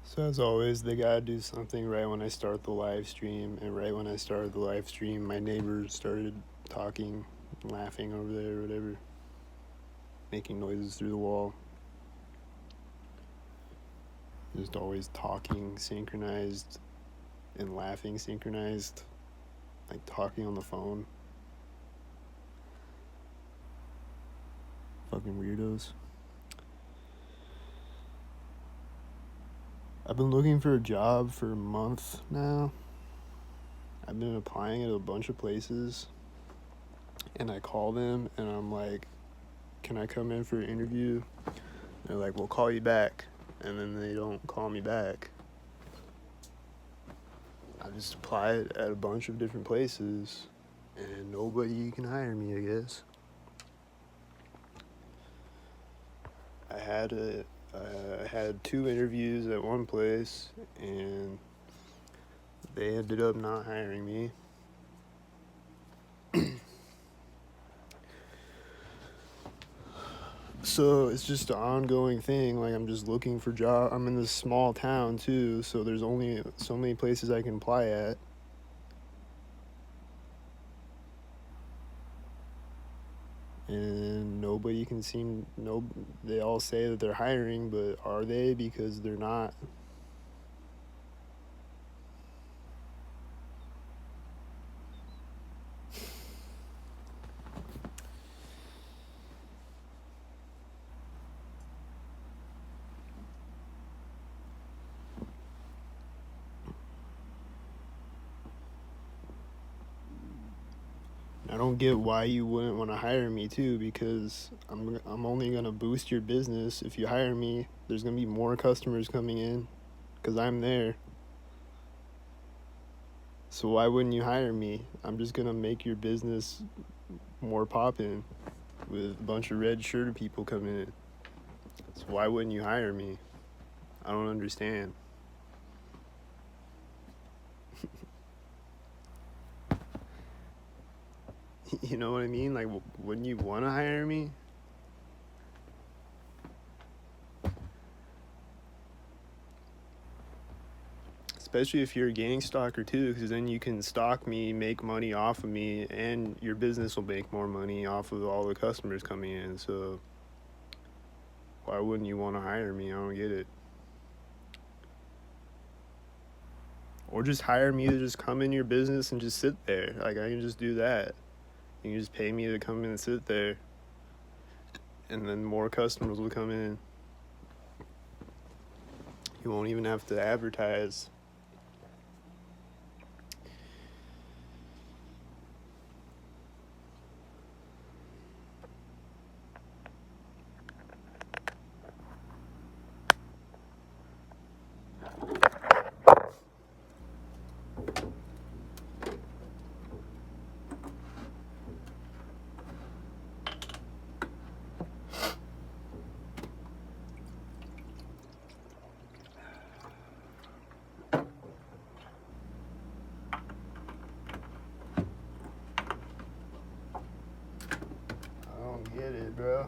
So as always, they gotta do something right when I start the live stream, and right when I started the live stream, my neighbors started talking, laughing over there, or whatever, making noises through the wall. Just always talking synchronized and laughing synchronized, like talking on the phone. Fucking weirdos. I've been looking for a job for a month now. I've been applying at a bunch of places, and I call them and I'm like, can I come in for an interview? They're like, we'll call you back. And then they don't call me back. I just applied at a bunch of different places, and nobody can hire me, I guess. I had 2 interviews at one place, and they ended up not hiring me. So it's just an ongoing thing. Like, I'm just looking for jobs. I'm in this small town too, so there's only so many places I can apply at. And nobody can seem, no, they all say that they're hiring, but are they? Because they're not. I don't get why you wouldn't want to hire me too, because I'm only gonna boost your business if you hire me. There's gonna be more customers coming in, cause I'm there. So why wouldn't you hire me? I'm just gonna make your business more poppin' with a bunch of red shirted people coming in. So why wouldn't you hire me? I don't understand. You know what I mean? Like, wouldn't you want to hire me? Especially if you're a gang stalker too, because then you can stalk me, make money off of me, and your business will make more money off of all the customers coming in. So why wouldn't you want to hire me? I don't get it. Or just hire me to just come in your business and just sit there. Like, I can just do that. You can just pay me to come in and sit there, and then more customers will come in. You won't even have to advertise. I don't get it, bro.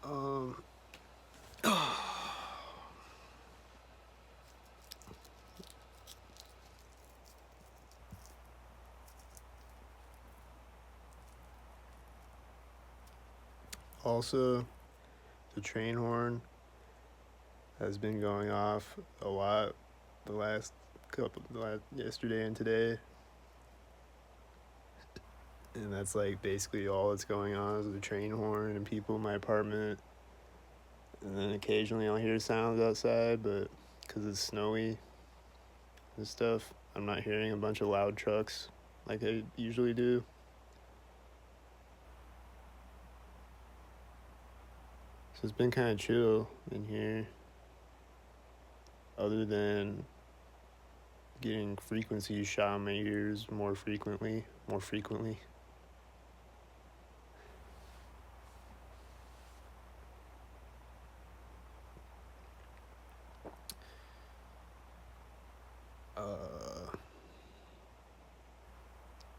Um, Also, the train horn has been going off a lot yesterday and today. And that's like basically all that's going on is the train horn and people in my apartment. And then occasionally I'll hear sounds outside, but because it's snowy and stuff, I'm not hearing a bunch of loud trucks like I usually do. So it's been kind of chill in here, other than getting frequencies shot in my ears more frequently.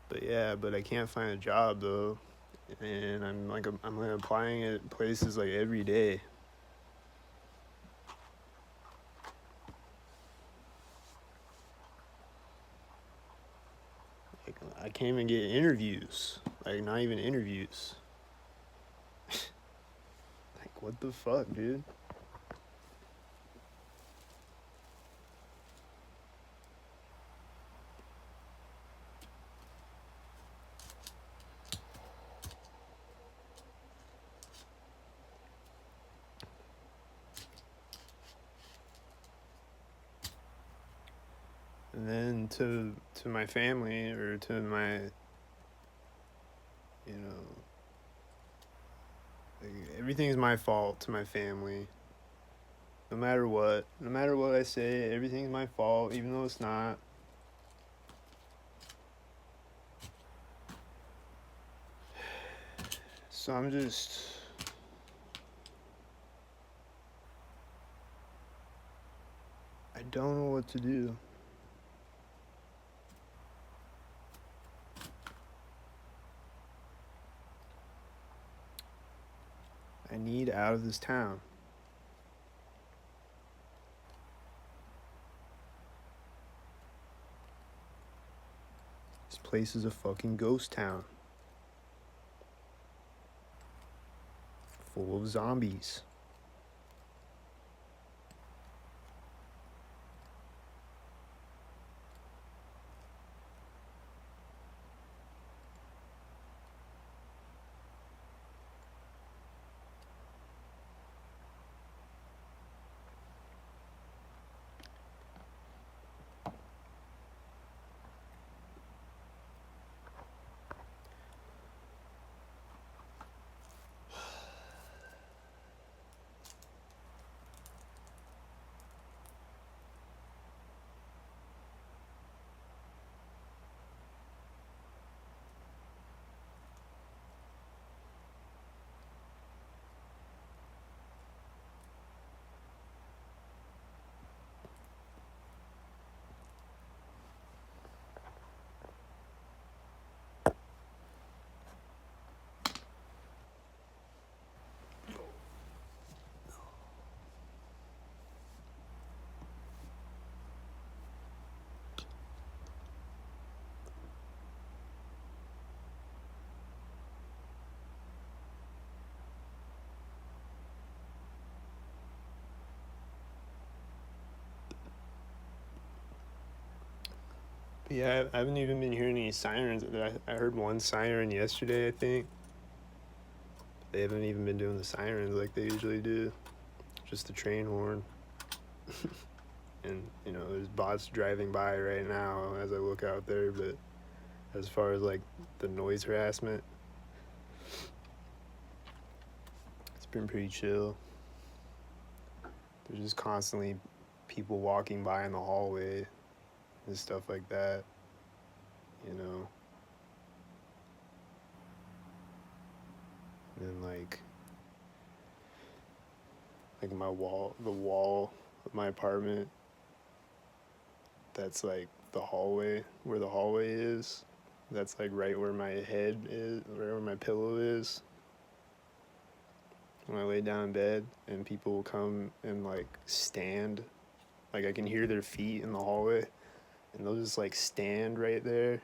But yeah, but I can't find a job though, and I'm like applying at places like every day. Like, I can't even get interviews. Like, not even interviews. Like, what the fuck, dude? And then to my family, or to my, you know, like, everything's my fault to my family. No matter what I say, everything's my fault, even though it's not. So I'm just, I don't know what to do. I need out of this town. This place is a fucking ghost town. Full of zombies. Yeah, I haven't even been hearing any sirens. I heard one siren yesterday, I think. They haven't even been doing the sirens like they usually do. Just the train horn. And, you know, there's bots driving by right now as I look out there, but as far as like the noise harassment, it's been pretty chill. There's just constantly people walking by in the hallway and stuff like that, you know. And then like the wall of my apartment, that's like the hallway, where the hallway is. That's like right where my head is, right where my pillow is. When I lay down in bed, and people will come and like stand, like I can hear their feet in the hallway, and they'll just like stand right there.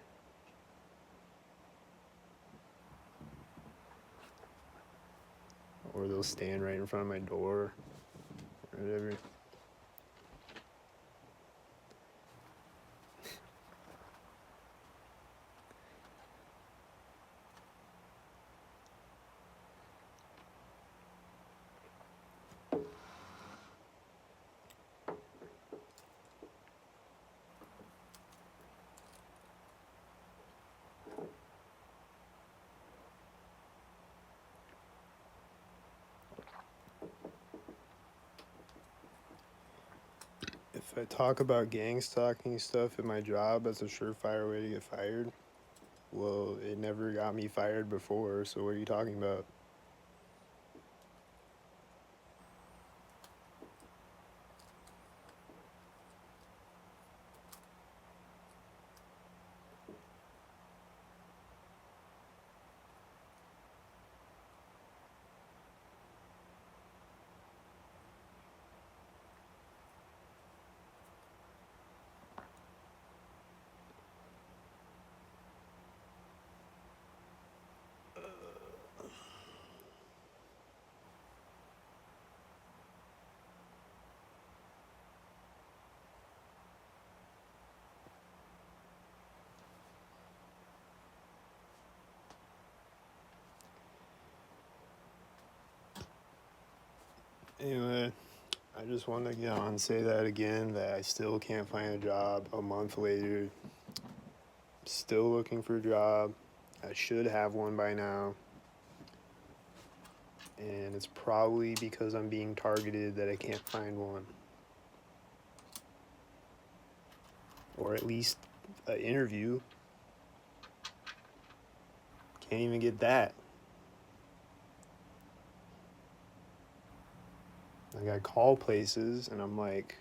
Or they'll stand right in front of my door, or whatever. If I talk about gang stalking stuff at my job as a surefire way to get fired, well, it never got me fired before, so what are you talking about? Anyway, I just want to get on and say that again, that I still can't find a job a month later. Still looking for a job. I should have one by now. And it's probably because I'm being targeted that I can't find one. Or at least an interview. Can't even get that. Like, I call places and I'm like,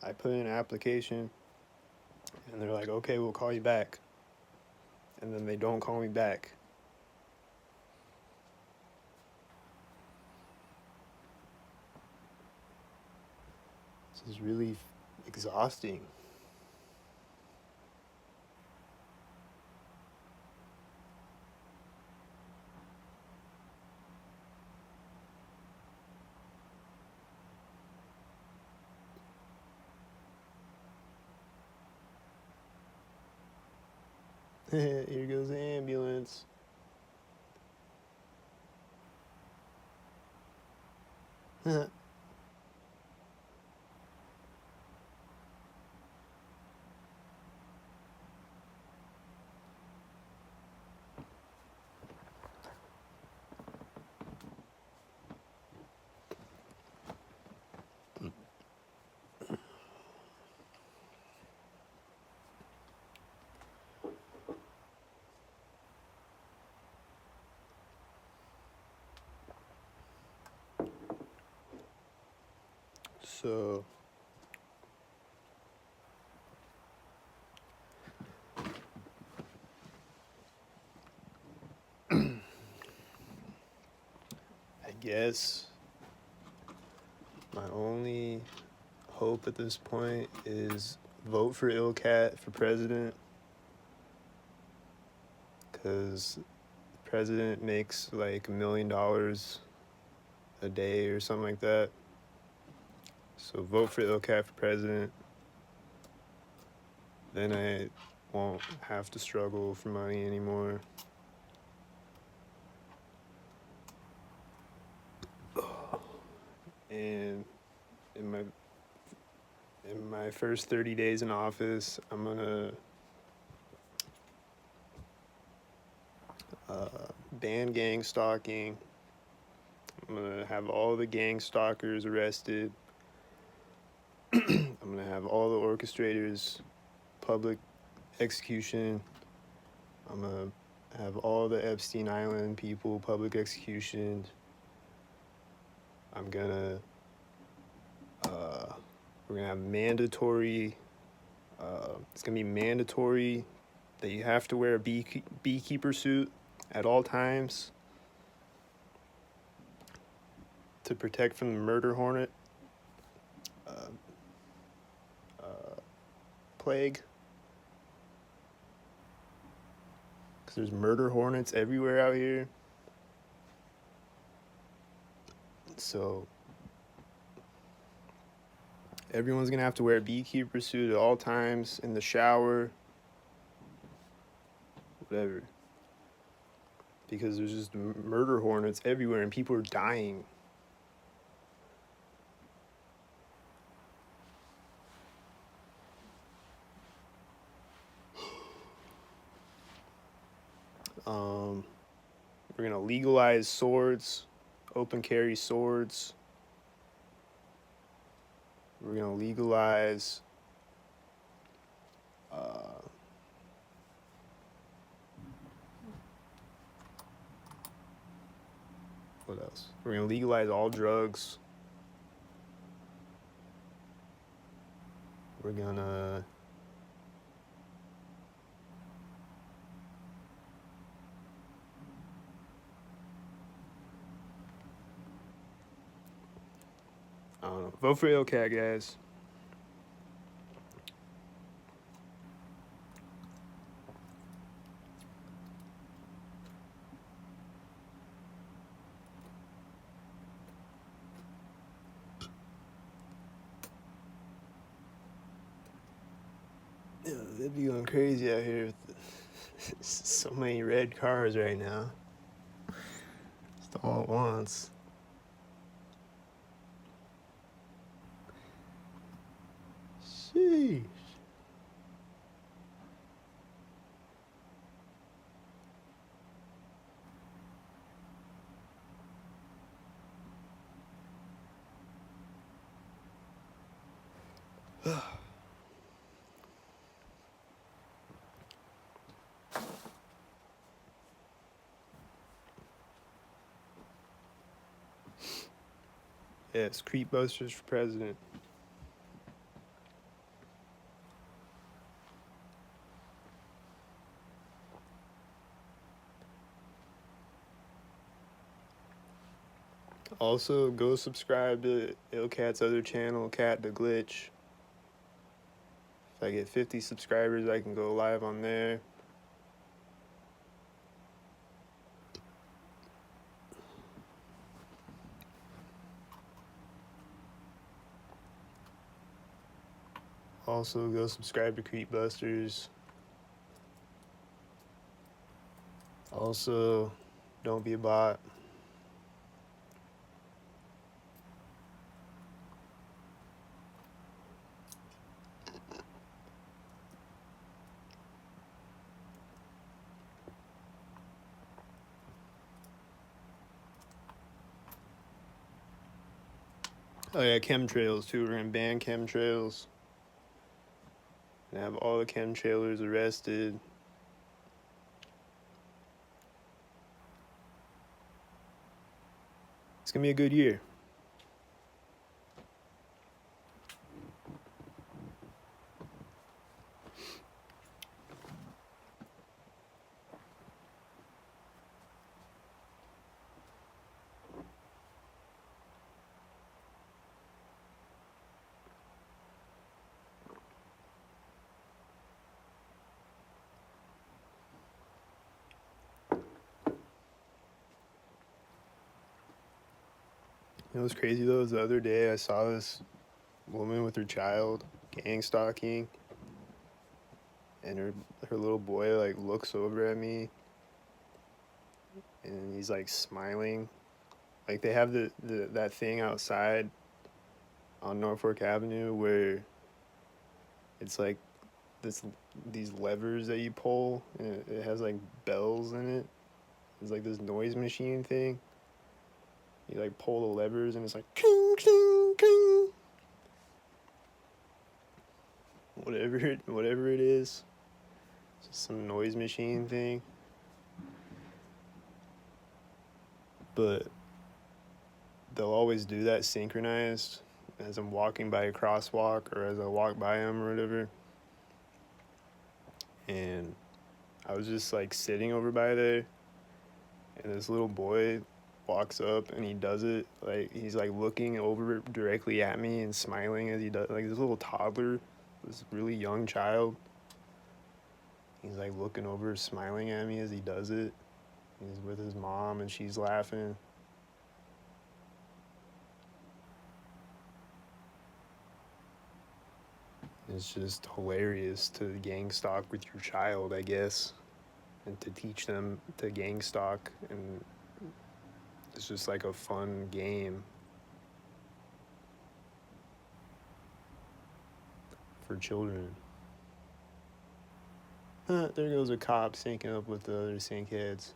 I put in an application and they're like, okay, we'll call you back. And then they don't call me back. This is really exhausting. Here goes the ambulance. So, I guess my only hope at this point is vote for ILLKAT for president, because the president makes like $1 million a day or something like that. So vote for ILLKAT for president. Then I won't have to struggle for money anymore. And in my first 30 days in office, I'm gonna ban gang stalking. I'm gonna have all the gang stalkers arrested. I'm gonna have all the orchestrators public execution. I'm gonna have all the Epstein Island people public execution. I'm gonna we're gonna have mandatory. It's gonna be mandatory that you have to wear a beekeeper suit at all times to protect from the murder hornet plague. Because there's murder hornets everywhere out here. So everyone's gonna have to wear a beekeeper suit at all times, in the shower, whatever. Because there's just murder hornets everywhere and people are dying. We're gonna legalize swords, open carry swords. We're gonna legalize uh, what else? We're gonna legalize all drugs. We're gonna I don't know. Vote for ILLKAT, guys. Yeah, they'd be going crazy out here with so many red cars right now. Just all at once. Sheesh. Yes, Creep Busters for president. Also, go subscribe to ILLKAT's other channel, Cat the Glitch. If I get 50 subscribers, I can go live on there. Also, go subscribe to Creep Busters. Also, don't be a bot. Oh yeah, chemtrails too. We're gonna ban chemtrails. And have all the chemtrailers arrested. It's gonna be a good year. You know what's crazy though is the other day I saw this woman with her child gang stalking, and her little boy like looks over at me, and he's like smiling. Like they have the that thing outside on Norfolk Avenue where it's like this these levers that you pull, and it has like bells in it. It's like this noise machine thing. You like pull the levers and it's like king king king. Whatever it is. It's just some noise machine thing. But they'll always do that synchronized as I'm walking by a crosswalk or as I walk by them or whatever. And I was just like sitting over by there, and this little boy walks up and he does it. Like he's like looking over directly at me and smiling as he does. Like this little toddler, this really young child. He's like looking over, smiling at me as he does it. He's with his mom and she's laughing. It's just hilarious to gang stalk with your child, I guess, and to teach them to gang stalk, and it's just like a fun game for children. There goes a cop syncing up with the other synkheads.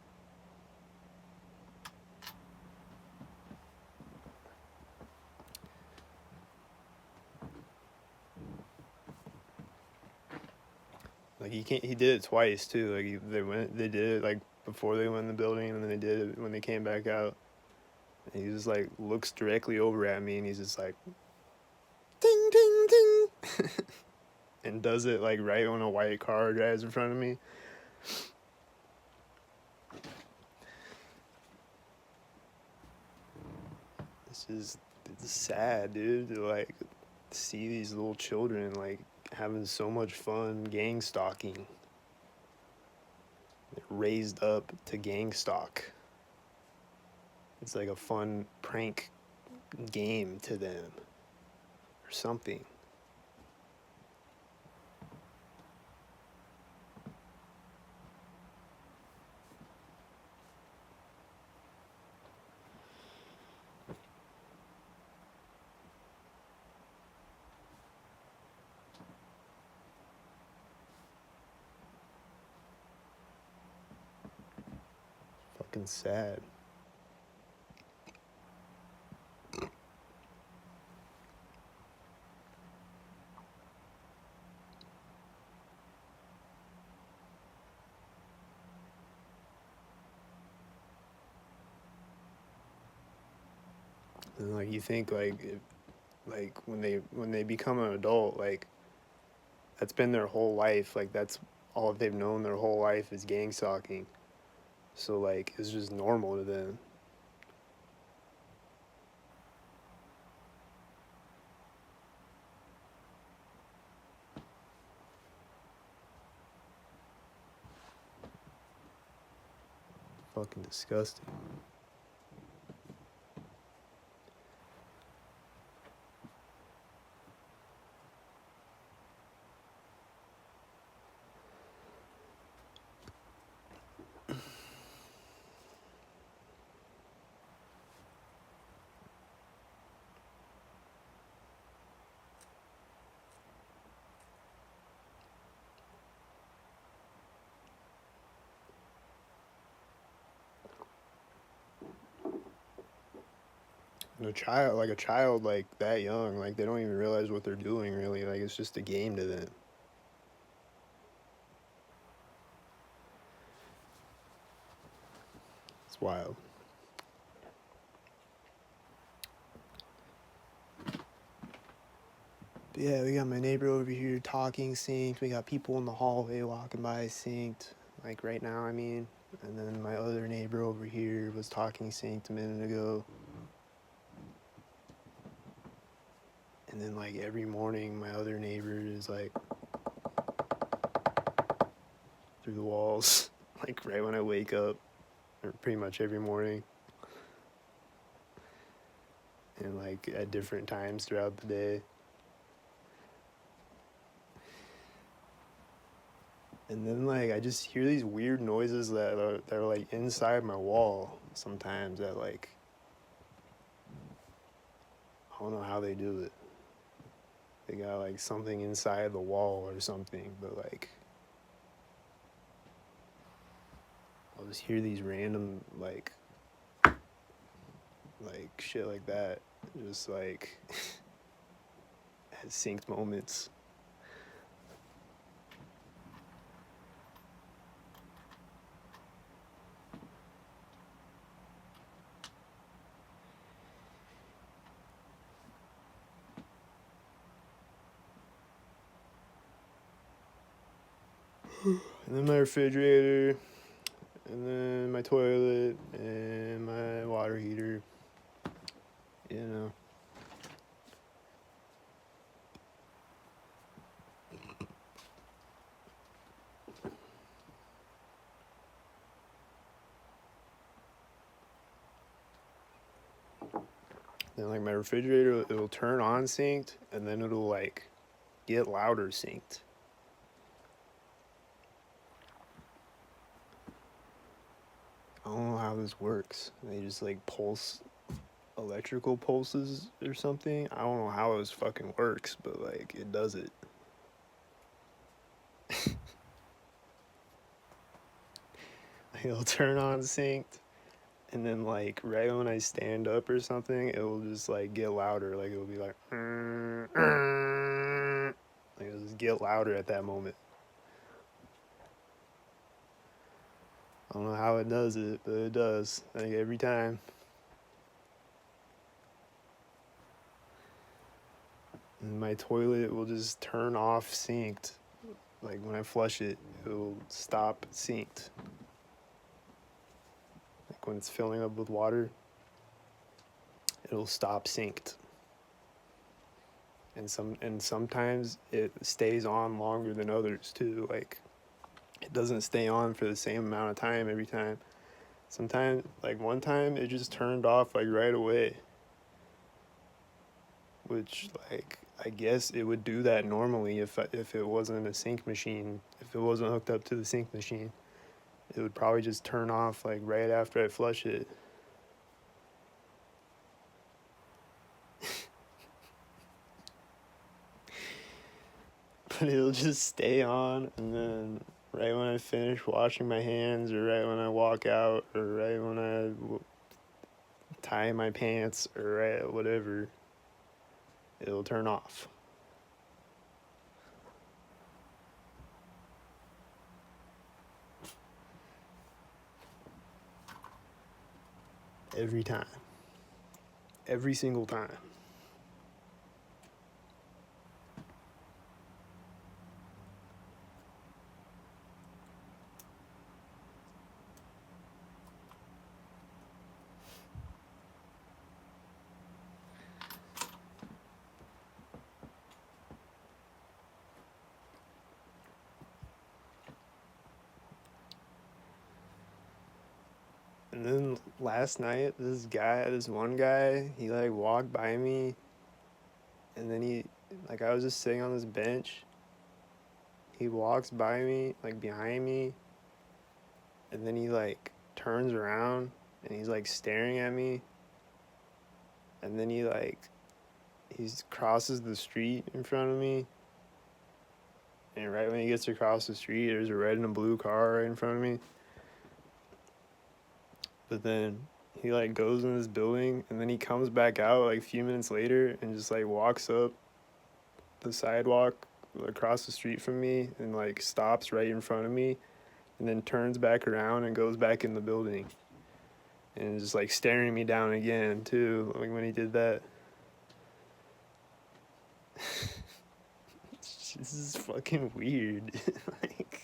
he did it twice too. Like they did it like before they went in the building, and then they did it when they came back out. And he just like looks directly over at me, and he's just like, ding ding ding, and does it like right when a white car drives in front of me. It's sad, dude, to like see these little children like having so much fun gang stalking. They're raised up to gang stalk. It's like a fun prank game to them or something. Fucking sad. And like you think like when they become an adult, like that's been their whole life. Like that's all they've known their whole life is gang stalking. So like it's just normal to them. Fucking disgusting. And a child like that young, like they don't even realize what they're doing really. Like it's just a game to them. It's wild. But yeah, we got my neighbor over here talking synced. We got people in the hallway walking by synced. Like right now, I mean. And then my other neighbor over here was talking synced a minute ago. And then like every morning, my other neighbor is like through the walls, like right when I wake up, or pretty much every morning. And like at different times throughout the day. And then like I just hear these weird noises that are like inside my wall sometimes that like I don't know how they do it. They got like something inside the wall or something, but like I'll just hear these random like shit like that, just like at synced moments. And then my refrigerator, and then my toilet, and my water heater, you know. Then like my refrigerator, it'll turn on synced, and then it'll like get louder synced. I don't know how this works. They just like pulse electrical pulses or something. I don't know how this fucking works, but like it does it. It'll turn on synced, and then like right when I stand up or something, it'll just like get louder. Like it'll be like, like it'll just get louder at that moment. I don't know how it does it, but it does. Like every time. And my toilet will just turn off synced. Like when I flush it, it'll stop synced. Like when it's filling up with water, it'll stop synced. And sometimes it stays on longer than others too. Like it doesn't stay on for the same amount of time every time. Sometimes, like one time, it just turned off like right away. Which, like, I guess it would do that normally if it wasn't a sync machine. If it wasn't hooked up to the sync machine, it would probably just turn off like right after I flush it. But it'll just stay on, and then right when I finish washing my hands, or right when I walk out, or right when I tie my pants, or right whatever, it'll turn off. Every time. Every single time. And then last night, this one guy, he like walked by me, and then I was just sitting on this bench. He walks by me, like behind me, and then he like turns around and he's like staring at me. And then he crosses the street in front of me. And right when he gets across the street, there's a red and a blue car right in front of me. But then he like goes in this building, and then he comes back out like a few minutes later and just like walks up the sidewalk across the street from me and like stops right in front of me, and then turns back around and goes back in the building, and just like staring me down again too, like when he did that. This is fucking weird. like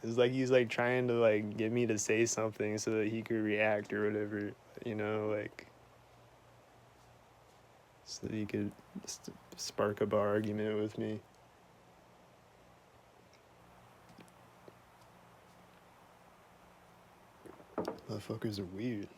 It's like he's like trying to like get me to say something so that he could react or whatever, like so that he could spark up an argument with me. Motherfuckers are weird.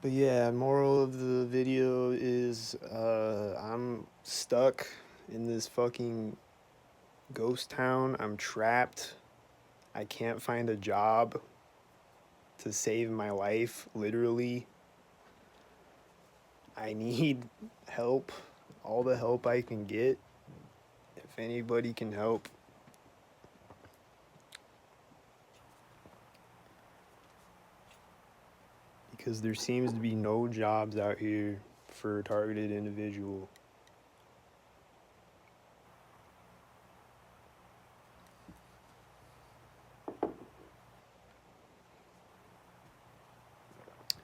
But yeah, moral of the video is I'm stuck in this fucking ghost town. I'm trapped. I can't find a job to save my life, literally. I need help, all the help I can get. If anybody can help. Because there seems to be no jobs out here for a targeted individual.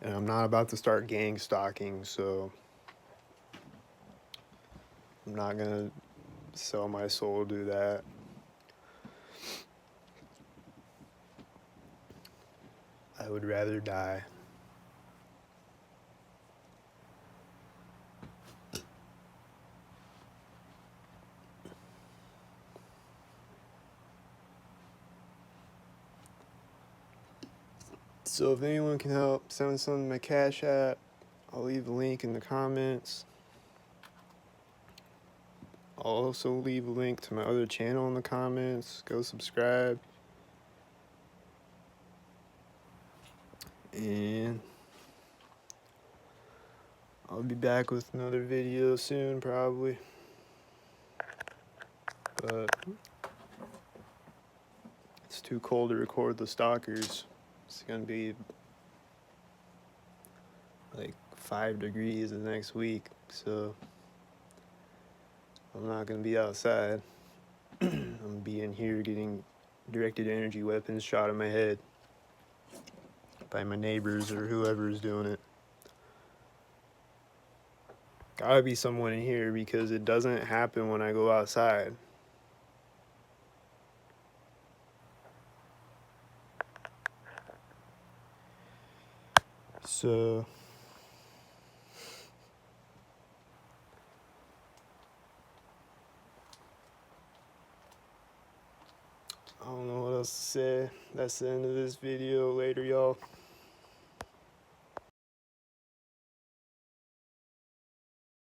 And I'm not about to start gang stalking, so I'm not gonna sell my soul to do that. I would rather die. So if anyone can help, send something to my Cash App. I'll leave the link in the comments. I'll also leave a link to my other channel in the comments. Go subscribe. And I'll be back with another video soon, probably. But it's too cold to record the stalkers. It's gonna be like 5 degrees the next week, so I'm not gonna be outside. I'm gonna be in here getting directed energy weapons shot in my head by my neighbors or whoever's doing it. Gotta be someone in here because it doesn't happen when I go outside. So I don't know what else to say. That's the end of this video. Later, y'all.